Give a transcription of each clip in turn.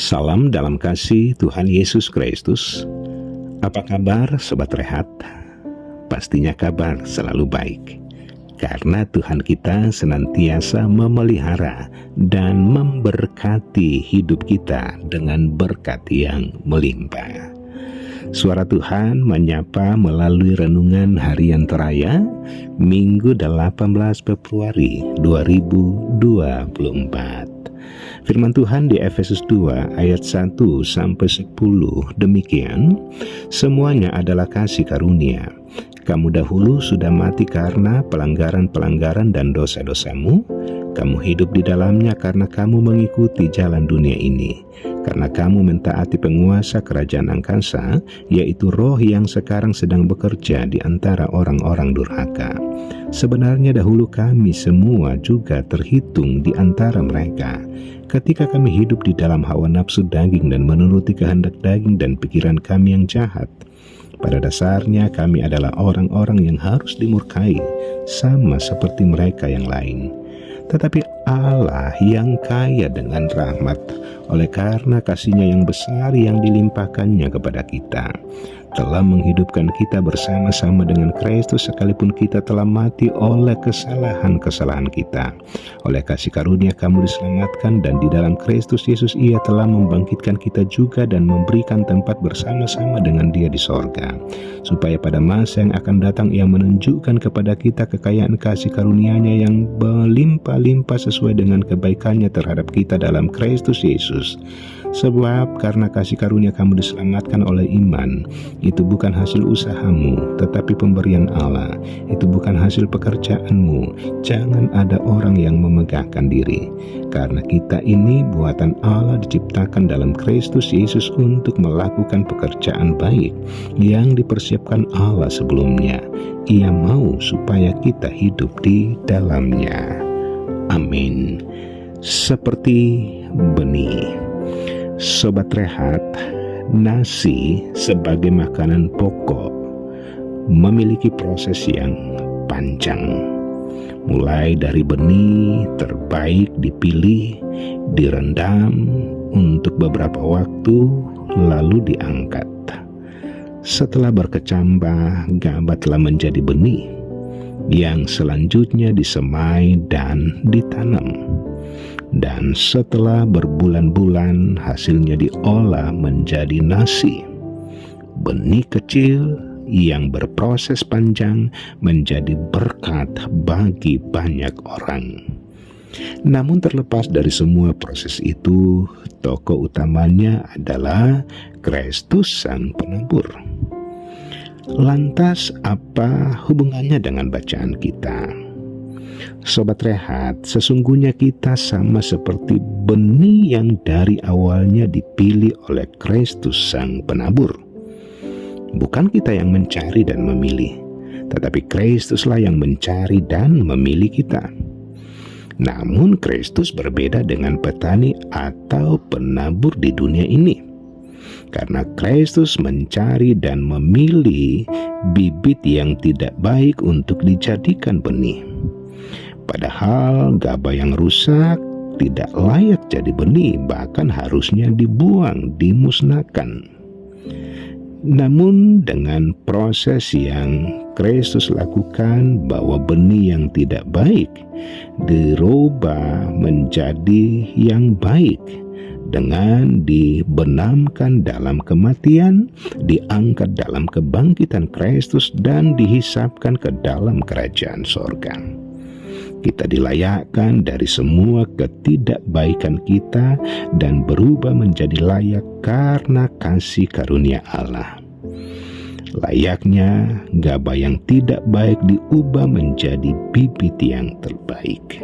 Salam dalam kasih Tuhan Yesus Kristus. Apa kabar Sobat Rehat? Pastinya kabar selalu baik, karena Tuhan kita senantiasa memelihara dan memberkati hidup kita dengan berkat yang melimpah. Suara Tuhan menyapa melalui renungan harian teraya Minggu 18 Februari 2024. Firman Tuhan di Efesus 2 ayat 1-10 demikian, semuanya adalah kasih karunia. Kamu dahulu sudah mati karena pelanggaran-pelanggaran dan dosa-dosamu. Kamu hidup di dalamnya karena kamu mengikuti jalan dunia ini. Karena kamu mentaati penguasa kerajaan angkasa, yaitu roh yang sekarang sedang bekerja di antara orang-orang durhaka. Sebenarnya dahulu kami semua juga terhitung di antara mereka, ketika kami hidup di dalam hawa nafsu daging dan menuruti kehendak daging dan pikiran kami yang jahat. Pada dasarnya kami adalah orang-orang yang harus dimurkai, sama seperti mereka yang lain. Tetapi Allah yang kaya dengan rahmat, oleh karena kasih-Nya yang besar yang dilimpahkannya kepada kita, telah menghidupkan kita bersama-sama dengan Kristus sekalipun kita telah mati oleh kesalahan-kesalahan kita. Oleh kasih karunia kamu diselamatkan, dan di dalam Kristus Yesus Ia telah membangkitkan kita juga dan memberikan tempat bersama-sama dengan Dia di sorga, supaya pada masa yang akan datang Ia menunjukkan kepada kita kekayaan kasih karunia-Nya yang berlimpah-limpah sesuai dengan kebaikan-Nya terhadap kita dalam Kristus Yesus. Sebab karena kasih karunia kamu diselamatkan oleh iman, itu bukan hasil usahamu, tetapi pemberian Allah. Itu bukan hasil pekerjaanmu. Jangan ada orang yang memegahkan diri, karena kita ini buatan Allah, diciptakan dalam Kristus Yesus untuk melakukan pekerjaan baik yang dipersiapkan Allah sebelumnya. Ia mau supaya kita hidup di dalamnya. Amin. Seperti benih. Sobat Rehat, nasi sebagai makanan pokok memiliki proses yang panjang. Mulai dari benih terbaik dipilih, direndam untuk beberapa waktu, lalu diangkat. Setelah berkecambah, gabah telah menjadi benih yang selanjutnya disemai dan ditanam. Dan setelah berbulan-bulan hasilnya diolah menjadi nasi. Benih kecil yang berproses panjang menjadi berkat bagi banyak orang. Namun terlepas dari semua proses itu, tokoh utamanya adalah Kristus Sang Penebur. Lantas apa hubungannya dengan bacaan kita? Sobat Rehat, sesungguhnya kita sama seperti benih yang dari awalnya dipilih oleh Kristus Sang Penabur. Bukan kita yang mencari dan memilih, tetapi Kristuslah yang mencari dan memilih kita. Namun Kristus berbeda dengan petani atau penabur di dunia ini, karena Kristus mencari dan memilih bibit yang tidak baik untuk dijadikan benih. Padahal gabah yang rusak tidak layak jadi benih, bahkan harusnya dibuang, dimusnahkan. Namun dengan proses yang Kristus lakukan, bahwa benih yang tidak baik dirubah menjadi yang baik dengan dibenamkan dalam kematian, diangkat dalam kebangkitan Kristus, dan dihisapkan ke dalam kerajaan sorga. Kita dilayakkan dari semua ketidakbaikan kita dan berubah menjadi layak karena kasih karunia Allah. Layaknya gabah yang tidak baik diubah menjadi bibit yang terbaik.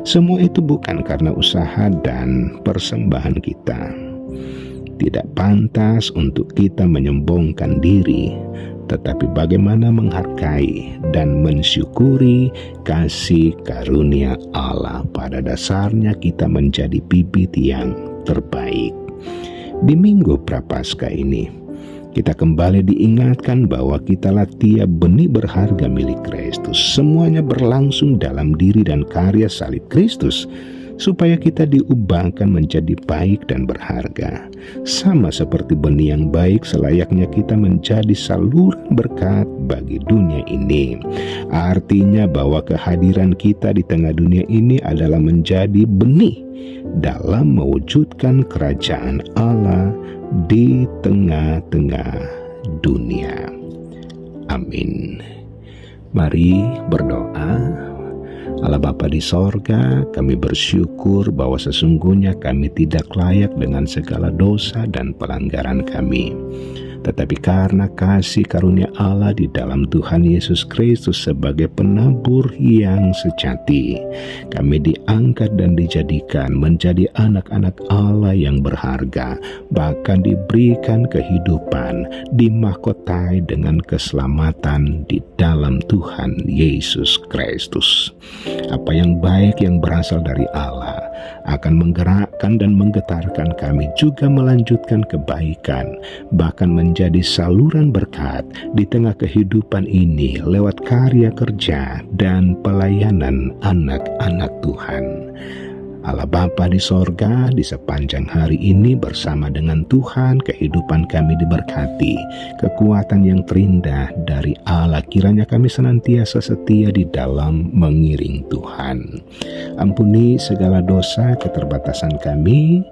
Semua itu bukan karena usaha dan persembahan kita. Tidak pantas untuk kita menyombongkan diri, tetapi bagaimana menghargai dan mensyukuri kasih karunia Allah. Pada dasarnya kita menjadi bibit yang terbaik. Di Minggu Prapaskah ini, kita kembali diingatkan bahwa kitalah tiap benih berharga milik Kristus. Semuanya berlangsung dalam diri dan karya salib Kristus, supaya kita diubahkan menjadi baik dan berharga. Sama seperti benih yang baik, selayaknya kita menjadi saluran berkat bagi dunia ini. Artinya bahwa kehadiran kita di tengah dunia ini adalah menjadi benih dalam mewujudkan kerajaan Allah di tengah-tengah dunia. Amin. Mari berdoa. Allah Bapa di sorga, kami bersyukur bahwa sesungguhnya kami tidak layak dengan segala dosa dan pelanggaran kami. Tetapi karena kasih karunia Allah di dalam Tuhan Yesus Kristus sebagai penabur yang sejati, kami diangkat dan dijadikan menjadi anak-anak Allah yang berharga, bahkan diberikan kehidupan, dimahkotai dengan keselamatan di dalam Tuhan Yesus Kristus. Apa yang baik yang berasal dari Allah akan menggerakkan dan menggetarkan kami juga melanjutkan kebaikan, bahkan menjadi saluran berkat di tengah kehidupan ini lewat karya kerja dan pelayanan anak-anak Tuhan. Allah Bapa di sorga, di sepanjang hari ini bersama dengan Tuhan, kehidupan kami diberkati, kekuatan yang terindah dari Allah, kiranya kami senantiasa setia di dalam mengiring Tuhan. Ampuni segala dosa keterbatasan kami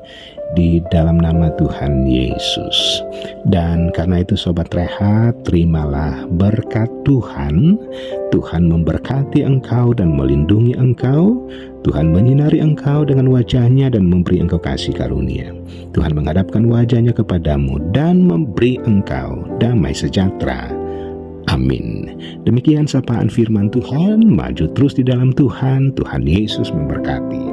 di dalam nama Tuhan Yesus. Dan karena itu Sobat Rehat, terimalah berkat Tuhan. Tuhan memberkati engkau dan melindungi engkau. Tuhan menyinari engkau dengan wajah-Nya dan memberi engkau kasih karunia. Tuhan menghadapkan wajah-Nya kepadamu dan memberi engkau damai sejahtera. Amin. Demikian sapaan firman Tuhan, maju terus di dalam Tuhan. Tuhan Yesus memberkati.